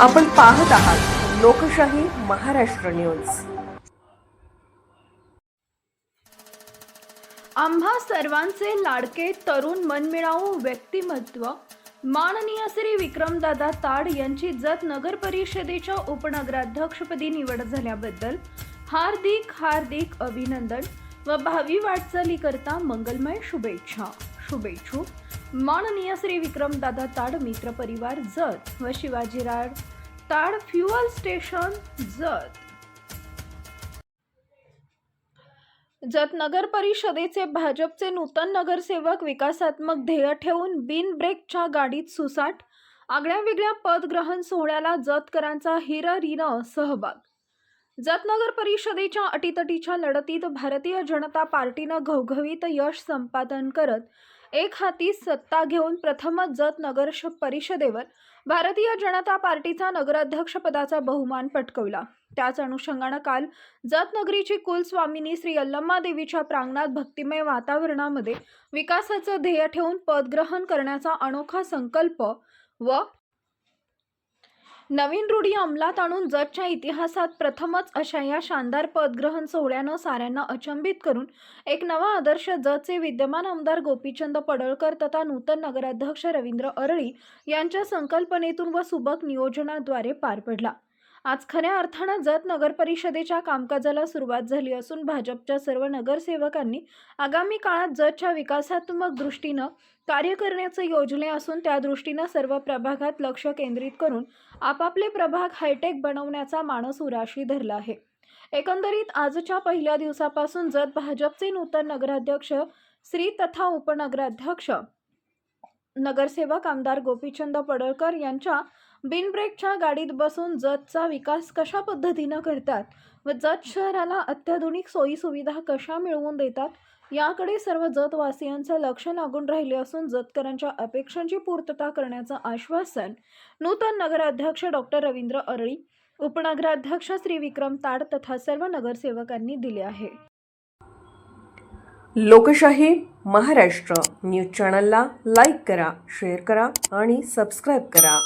आपण पाहत आहात लोकशाही महाराष्ट्र न्यूज। आम्हा सर्वांचे लाडके तरुण मनमिळावू व्यक्तिमत्व माननीय श्री विक्रमदादा ताड यांची जत नगर परिषदेच्या उपनगराध्यक्षपदी निवड झाल्याबद्दल हार्दिक अभिनंदन व भावी वाटचालीकरता मंगलमय शुभेच्छा। शुभेच्छुक माननीय श्री विक्रमदादा ताड मित्र परिवार जत व शिवाजीराव ताड फ्युअल स्टेशन जत। जत नगर परिषदेचे भाजपचे नूतन नगरसेवक विकासात्मक ध्येय ठेवून बिन ब्रेकच्या गाडीत सुसाट आगळ्यावेगळ्या पदग्रहण सोहळ्याला जतकरांचा हिररीनं सहभाग। जत नगर परिषदेच्या अटीतटीच्या लढतीत भारतीय जनता पार्टीनं घवघवीत यश संपादन करत एक हाती सत्ता घेऊन प्रथमच जत नगर परिषदेवर भारतीय जनता पार्टीचा नगराध्यक्षपदाचा बहुमान पटकावला। त्याच अनुषंगाने काल जत नगरीची कुलस्वामिनी श्री यल्लम्मा देवीच्या प्रांगणात भक्तिमय वातावरणामध्ये विकासाचं ध्येय ठेवून पदग्रहण करण्याचा अनोखा संकल्प व नवीन रूढी अंमलात आणून जतच्या इतिहासात प्रथमच अशा या शानदार पदग्रहण सोहळ्यानं साऱ्यांना अचंबित करून एक नवा आदर्श जतचे विद्यमान आमदार गोपीचंद पडळकर तथा नूतन नगराध्यक्ष रवींद्र अरळी यांच्या संकल्पनेतून व सुबक नियोजनाद्वारे पार पडला। आज खऱ्या अर्थानं जत नगर परिषदेच्या कामकाजाला सुरुवात झाली असून भाजपच्या सर्व नगरसेवकांनी आगामी काळात जतच्या विकासात्मक दृष्टीनं कार्य करण्याचे योजले असून त्या दृष्टीनं सर्व प्रभागात लक्ष केंद्रित करून आपापले प्रभाग हायटेक बनवण्याचा मानस उराशी धरला आहे। एकंदरीत आजच्या पहिल्या दिवसापासून जत भाजपचे नूतन नगराध्यक्ष श्री तथा उपनगराध्यक्ष नगरसेवक आमदार गोपीचंद पडळकर यांच्या बिनब्रेकच्या गाडीत बसून जतचा विकास कशा पद्धतीनं करतात व जत शहराला अत्याधुनिक सोयी सुविधा कशा मिळवून देतात याकडे सर्व जतवासियांचं लक्ष लागून राहिले असून जतकरांच्या अपेक्षांची पूर्तता करण्याचं आश्वासन नूतन नगराध्यक्ष डॉक्टर रवींद्र अरळी, उपनगराध्यक्ष श्री विक्रम ताड तथा सर्व नगरसेवकांनी दिले आहे। लोकशाही महाराष्ट्र न्यूज चॅनलला लाईक करा, शेअर करा आणि सबस्क्राईब करा।